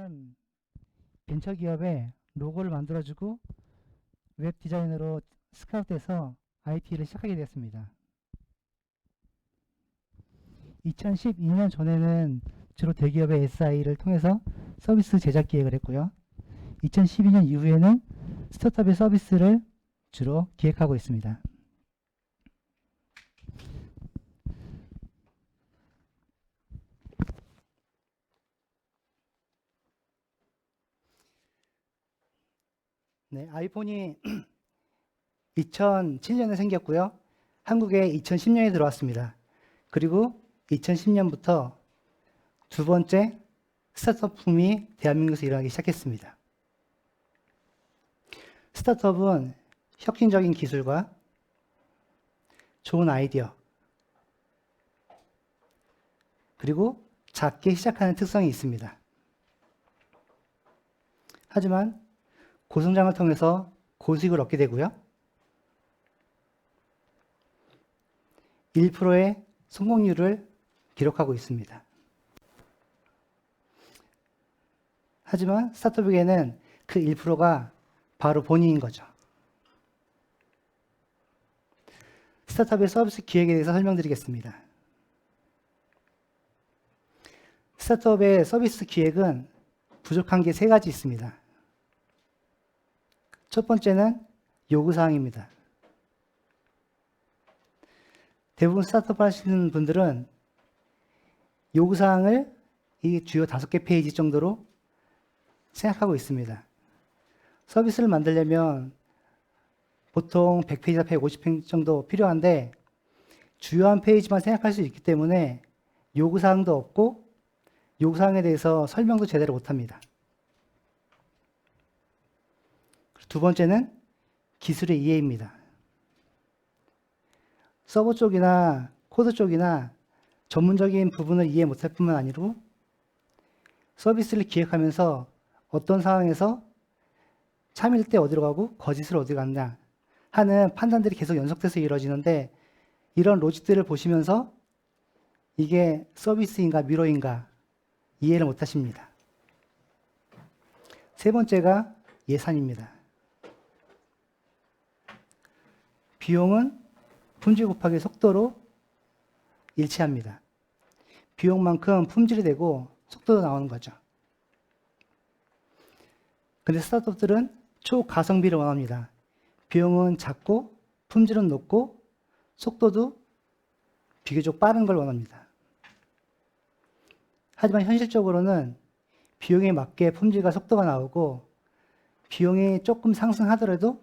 저는 벤처기업에 로고를 만들어주고 웹 디자이너로 스카우트해서 IT를 시작하게 되었습니다. 2012년 전에는 주로 대기업의 SI를 통해서 서비스 제작 기획을 했고요. 2012년 이후에는 스타트업의 서비스를 주로 기획하고 있습니다. 네, 아이폰이 2007년에 생겼고요. 한국에 2010년에 들어왔습니다. 그리고 2010년부터 두 번째 스타트업 붐이 대한민국에서 일어나기 시작했습니다. 스타트업은 혁신적인 기술과 좋은 아이디어, 그리고 작게 시작하는 특성이 있습니다. 하지만 고성장을 통해서 고수익을 얻게 되고요. 1%의 성공률을 기록하고 있습니다. 하지만 스타트업에게는 그 1%가 바로 본인인 거죠. 스타트업의 서비스 기획에 대해서 설명드리겠습니다. 스타트업의 서비스 기획은 부족한 게 세 가지 있습니다. 첫 번째는 요구사항입니다. 대부분 스타트업 하시는 분들은 요구사항을 이 주요 5개 페이지 정도로 생각하고 있습니다. 서비스를 만들려면 보통 100페이지나 150페이지 정도 필요한데 주요한 페이지만 생각할 수 있기 때문에 요구사항도 없고 요구사항에 대해서 설명도 제대로 못합니다. 두 번째는 기술의 이해입니다. 서버 쪽이나 코드 쪽이나 전문적인 부분을 이해 못할 뿐만 아니고 서비스를 기획하면서 어떤 상황에서 참일 때 어디로 가고 거짓을 어디로 갔냐 하는 판단들이 계속 연속돼서 이루어지는데 이런 로직들을 보시면서 이게 서비스인가 미로인가 이해를 못하십니다. 세 번째가 예산입니다. 비용은 품질 곱하기 속도로 일치합니다. 비용만큼 품질이 되고 속도도 나오는 거죠. 근데 스타트업들은 초가성비를 원합니다. 비용은 작고 품질은 높고 속도도 비교적 빠른 걸 원합니다. 하지만 현실적으로는 비용에 맞게 품질과 속도가 나오고 비용이 조금 상승하더라도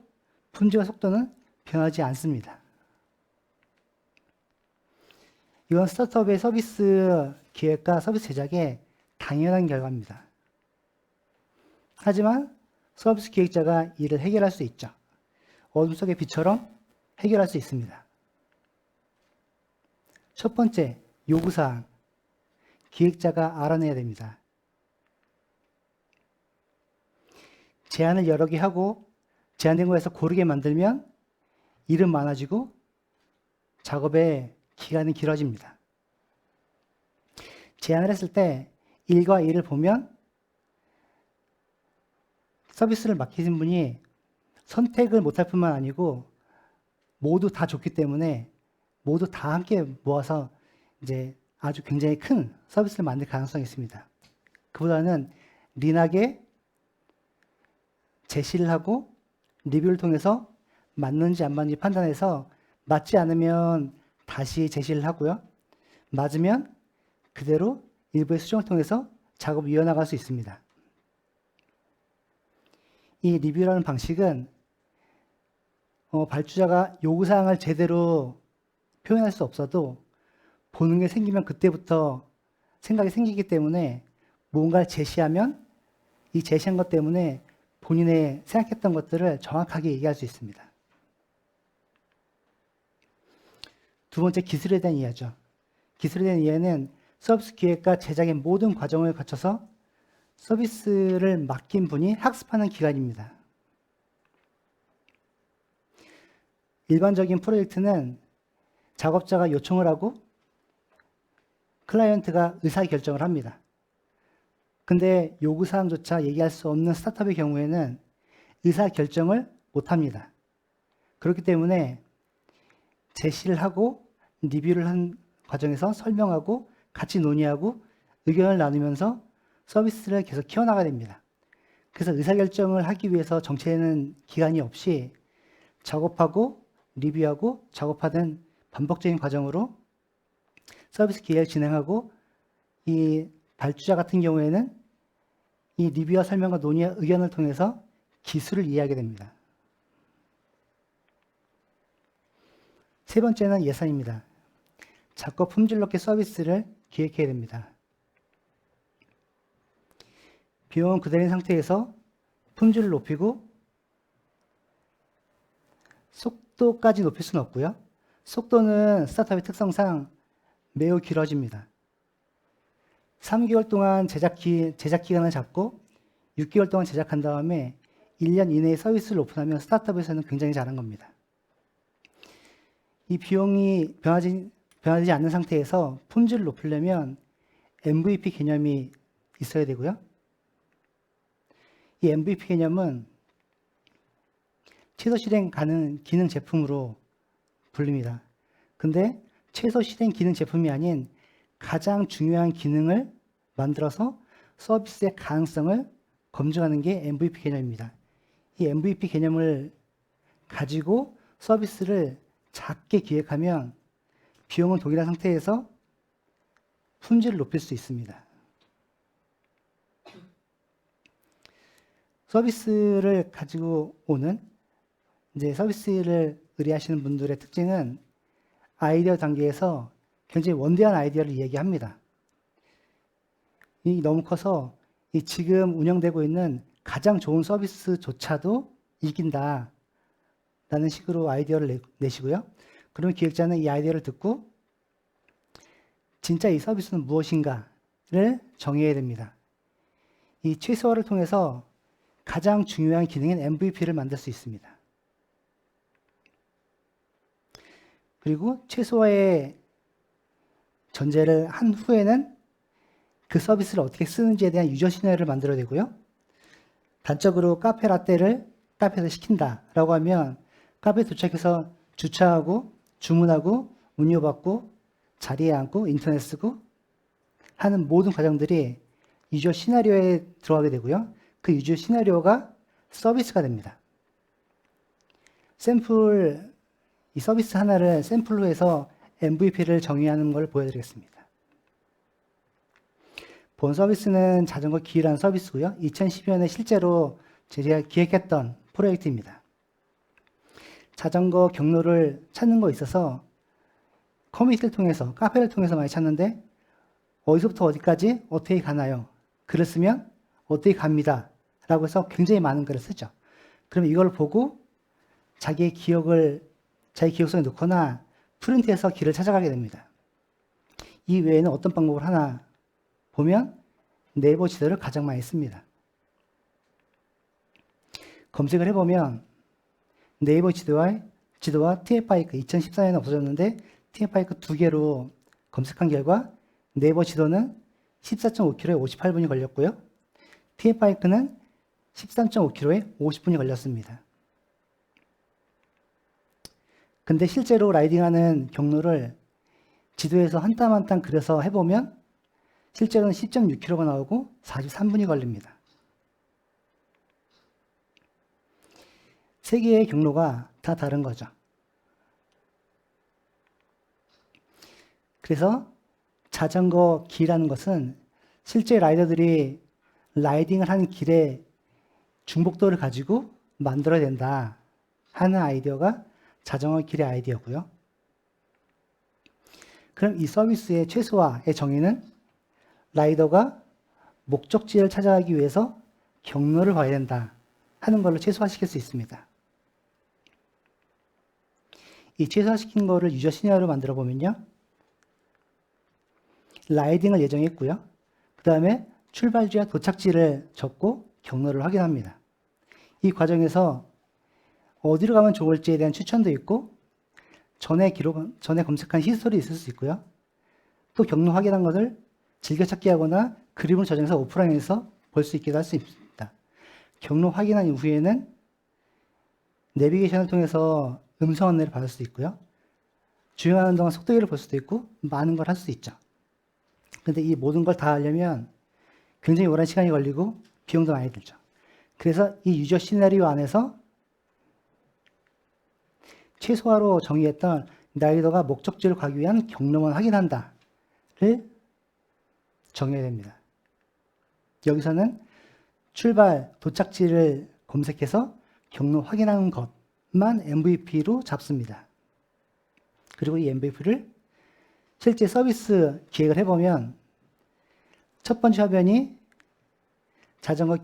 품질과 속도는 변하지 않습니다. 이건 스타트업의 서비스 기획과 서비스 제작의 당연한 결과입니다. 하지만 서비스 기획자가 이를 해결할 수 있죠. 어둠 속의 빛처럼 해결할 수 있습니다. 첫 번째, 요구사항. 기획자가 알아내야 됩니다. 제안을 여러 개 하고 제안된 거에서 고르게 만들면 일은 많아지고 작업의 기간이 길어집니다. 제안을 했을 때 1과 2를 보면 서비스를 맡기신 분이 선택을 못할 뿐만 아니고 모두 다 좋기 때문에 모두 다 함께 모아서 이제 아주 굉장히 큰 서비스를 만들 가능성이 있습니다. 그보다는 린하게 제시를 하고 리뷰를 통해서 맞는지 안 맞는지 판단해서 맞지 않으면 다시 제시를 하고요. 맞으면 그대로 일부의 수정을 통해서 작업을 이어나갈 수 있습니다. 이 리뷰라는 방식은 발주자가 요구사항을 제대로 표현할 수 없어도 보는 게 생기면 그때부터 생각이 생기기 때문에 뭔가를 제시하면 이 제시한 것 때문에 본인의 생각했던 것들을 정확하게 얘기할 수 있습니다. 두 번째, 기술에 대한 이해죠. 기술에 대한 이해는 서비스 기획과 제작의 모든 과정을 거쳐서 서비스를 맡긴 분이 학습하는 기간입니다. 일반적인 프로젝트는 작업자가 요청을 하고 클라이언트가 의사결정을 합니다. 근데 요구사항조차 얘기할 수 없는 스타트업의 경우에는 의사결정을 못합니다. 그렇기 때문에 제시를 하고 리뷰를 한 과정에서 설명하고 같이 논의하고 의견을 나누면서 서비스를 계속 키워나가야 됩니다. 그래서 의사결정을 하기 위해서 정체되는 기간이 없이 작업하고 리뷰하고 작업하는 반복적인 과정으로 서비스 기획을 진행하고, 이 발주자 같은 경우에는 이 리뷰와 설명과 논의와 의견을 통해서 기술을 이해하게 됩니다. 세 번째는 예산입니다. 작고 품질 높게 서비스를 기획해야 됩니다. 비용은 그대로인 상태에서 품질을 높이고 속도까지 높일 수는 없고요. 속도는 스타트업의 특성상 매우 길어집니다. 3개월 동안 제작 기간을 잡고 6개월 동안 제작한 다음에 1년 이내에 서비스를 오픈하면 스타트업에서는 굉장히 잘한 겁니다. 이 비용이 변하지 않는 상태에서 품질을 높이려면 MVP 개념이 있어야 되고요. 이 MVP 개념은 최소 실행 가능 기능 제품으로 불립니다. 근데 최소 실행 기능 제품이 아닌 가장 중요한 기능을 만들어서 서비스의 가능성을 검증하는 게 MVP 개념입니다. 이 MVP 개념을 가지고 서비스를 작게 기획하면 비용은 동일한 상태에서 품질을 높일 수 있습니다. 서비스를 가지고 오는, 이제 서비스를 의뢰하시는 분들의 특징은 아이디어 단계에서 굉장히 원대한 아이디어를 이야기합니다. 이 너무 커서 이 지금 운영되고 있는 가장 좋은 서비스조차도 이긴다 라는 식으로 아이디어를 내시고요. 그러면 기획자는 이 아이디어를 듣고 진짜 이 서비스는 무엇인가를 정해야 됩니다. 이 최소화를 통해서 가장 중요한 기능인 MVP를 만들 수 있습니다. 그리고 최소화의 전제를 한 후에는 그 서비스를 어떻게 쓰는지에 대한 유저 시나리오를 만들어야 되고요. 단적으로 카페 라떼를 카페에서 시킨다라고 하면 카페에 도착해서 주차하고 주문하고 운료받고 자리에 앉고 인터넷 쓰고 하는 모든 과정들이 유저 시나리오에 들어가게 되고요. 그 유저 시나리오가 서비스가 됩니다. 이 서비스 하나를 샘플로 해서 MVP를 정의하는 걸 보여드리겠습니다. 본 서비스는 자전거 기라는 서비스고요. 2012년에 실제로 제가 기획했던 프로젝트입니다. 자전거 경로를 찾는 거 있어서 커뮤니티를 통해서, 카페를 통해서 많이 찾는데 어디서부터 어디까지 어떻게 가나요? 글을 쓰면 어떻게 갑니다. 라고 해서 굉장히 많은 글을 쓰죠. 그러면 이걸 보고 자기 기억속에 넣거나 프린트해서 길을 찾아가게 됩니다. 이 외에는 어떤 방법을 하나 보면 네이버 지도를 가장 많이 씁니다. 검색을 해보면 네이버 지도와 TF하이크 2014년에 없어졌는데 TF하이크 2개로 검색한 결과 네이버 지도는 14.5km에 58분이 걸렸고요. TF하이크는 13.5km에 50분이 걸렸습니다. 근데 실제로 라이딩하는 경로를 지도에서 한 땀 한 땀 그려서 해보면 실제로는 10.6km가 나오고 43분이 걸립니다. 세 개의 경로가 다 다른 거죠. 그래서 자전거 길이라는 것은 실제 라이더들이 라이딩을 하는 길에 중복도를 가지고 만들어야 된다 하는 아이디어가 자전거 길의 아이디어고요. 그럼 이 서비스의 최소화의 정의는 라이더가 목적지를 찾아가기 위해서 경로를 봐야 된다 하는 걸로 최소화시킬 수 있습니다. 이 최소화시킨 거를 유저 시나리오로 만들어 보면요. 라이딩을 예정했고요. 그 다음에 출발지와 도착지를 적고 경로를 확인합니다. 이 과정에서 어디로 가면 좋을지에 대한 추천도 있고 전에 검색한 히스토리 있을 수 있고요. 또 경로 확인한 것을 즐겨찾기 하거나 그림을 저장해서 오프라인에서 볼 수 있기도 할 수 있습니다. 경로 확인한 이후에는 내비게이션을 통해서 음성 안내를 받을 수 있고요. 주행하는 동안 속도계를 볼 수도 있고 많은 걸 할 수 있죠. 근데 이 모든 걸 다 하려면 굉장히 오랜 시간이 걸리고 비용도 많이 들죠. 그래서 이 유저 시나리오 안에서 최소화로 정의했던 라이더가 목적지를 가기 위한 경로만 확인한다를 정해야 됩니다. 여기서는 출발, 도착지를 검색해서 경로 확인하는 것만 MVP로 잡습니다. 그리고 이 MVP를 실제 서비스 기획을 해보면 첫 번째 화면이 자전거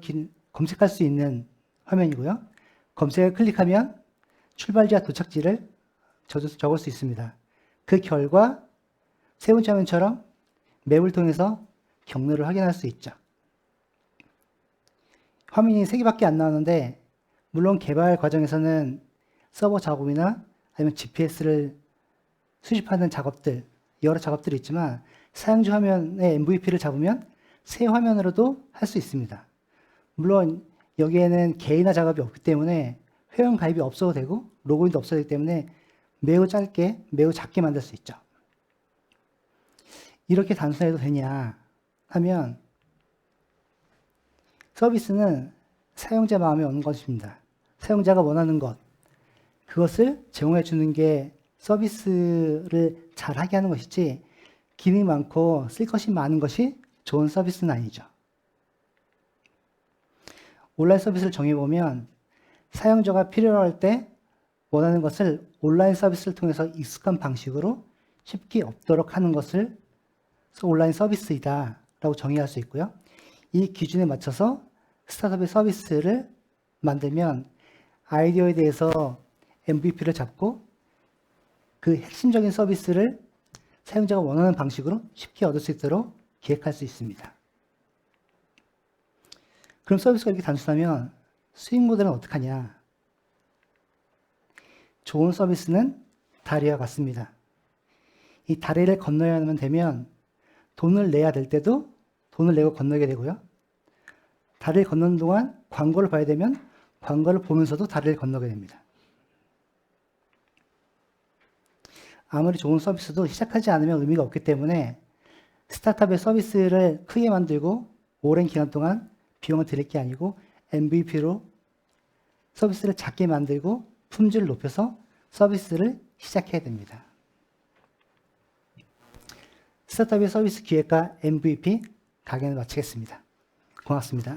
검색할 수 있는 화면이고요. 검색을 클릭하면 출발지와 도착지를 적을 수 있습니다. 그 결과 세 번째 화면처럼 맵을 통해서 경로를 확인할 수 있죠. 화면이 3개밖에 안 나오는데 물론 개발 과정에서는 서버 작업이나 아니면 GPS를 수집하는 작업들, 여러 작업들이 있지만 사용자 화면의 MVP를 잡으면 새 화면으로도 할 수 있습니다. 물론 여기에는 개인화 작업이 없기 때문에 회원 가입이 없어도 되고 로그인도 없어도 되기 때문에 매우 짧게, 매우 작게 만들 수 있죠. 이렇게 단순해도 되냐 하면 서비스는 사용자 마음에 오는 것입니다. 사용자가 원하는 것, 그것을 제공해 주는 게 서비스를 잘하게 하는 것이지 기능이 많고 쓸 것이 많은 것이 좋은 서비스는 아니죠. 온라인 서비스를 정해보면 사용자가 필요로 할 때 원하는 것을 온라인 서비스를 통해서 익숙한 방식으로 쉽게 얻도록 하는 것을 온라인 서비스이다 라고 정의할 수 있고요. 이 기준에 맞춰서 스타트업의 서비스를 만들면 아이디어에 대해서 MVP를 잡고 그 핵심적인 서비스를 사용자가 원하는 방식으로 쉽게 얻을 수 있도록 기획할 수 있습니다. 그럼 서비스가 이렇게 단순하면 수익 모델은 어떡하냐? 좋은 서비스는 다리와 같습니다. 이 다리를 건너야만 되면 돈을 내야 될 때도 돈을 내고 건너게 되고요. 다리를 건너는 동안 광고를 봐야 되면 광고를 보면서도 다리를 건너게 됩니다. 아무리 좋은 서비스도 시작하지 않으면 의미가 없기 때문에 스타트업의 서비스를 크게 만들고 오랜 기간 동안 비용을 들일 게 아니고 MVP로 서비스를 작게 만들고 품질을 높여서 서비스를 시작해야 됩니다. 스타트업의 서비스 기획과 MVP 강연을 마치겠습니다. 고맙습니다.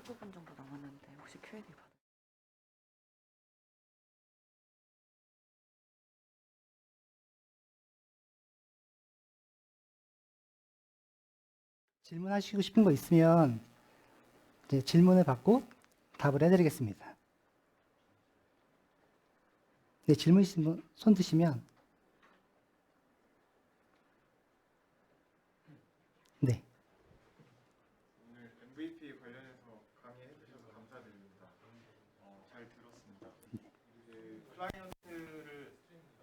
15분 정도 남았는데 혹시 Q&A 받 질문하시고 싶은 거 있으면 이제 질문을 받고 답을 해드리겠습니다. 네, 질문 있으신 분 손 드시면. 네. 오늘 MVP 관련해서 강의해 주셔서 감사드립니다. 잘 들었습니다. 그 클라이언트를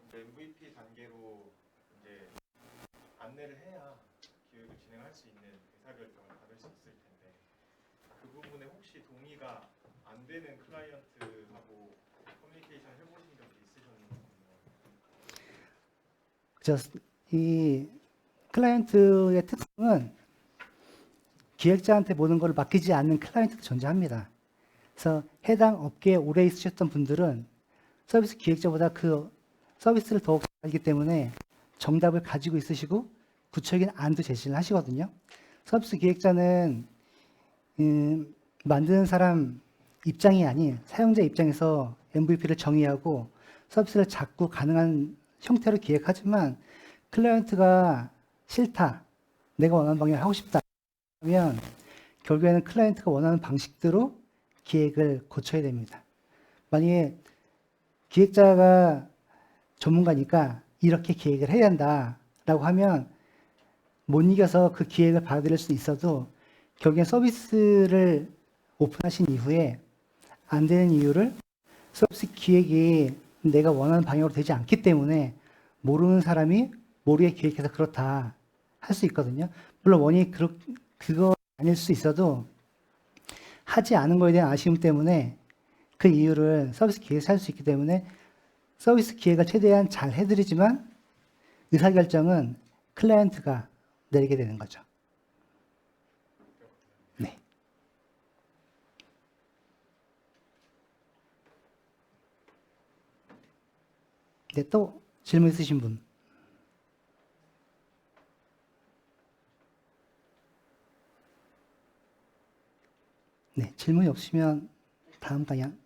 이제 MVP 단계로 이제 안내를 해야 기획을 진행할 수 있는 의사결정을 받을 수 있을 텐데 그 부분에 혹시 동의가 안 되는 클라이언트하고 커뮤니케이션 해보신 적이 있으셨나요? 이 클라이언트의 특성은 기획자한테 모든 걸 맡기지 않는 클라이언트도 존재합니다. 그래서 해당 업계에 오래 있으셨던 분들은 서비스 기획자보다 그 서비스를 더욱 알기 때문에 정답을 가지고 있으시고 구체적인 안도 제시를 하시거든요. 서비스 기획자는 만드는 사람 입장이 아닌 사용자 입장에서 MVP를 정의하고 서비스를 잡고 가능한 형태로 기획하지만 클라이언트가 싫다, 내가 원하는 방향을 하고 싶다 하면 결국에는 클라이언트가 원하는 방식대로 기획을 고쳐야 됩니다. 만약에 기획자가 전문가니까 이렇게 기획을 해야 한다라고 하면 못 이겨서 그 기획을 받아들일 수 있어도 결국엔 서비스를 오픈하신 이후에 안 되는 이유를 서비스 기획이 내가 원하는 방향으로 되지 않기 때문에 모르는 사람이 모르게 기획해서 그렇다 할 수 있거든요. 물론 원인이 그거 아닐 수 있어도 하지 않은 거에 대한 아쉬움 때문에 그 이유를 서비스 기획에서 할 수 있기 때문에 서비스 기획을 최대한 잘 해드리지만 의사결정은 클라이언트가 내리게 되는 거죠. 네. 네, 또 질문 있으신 분? 네, 질문이 없으면 다음 강연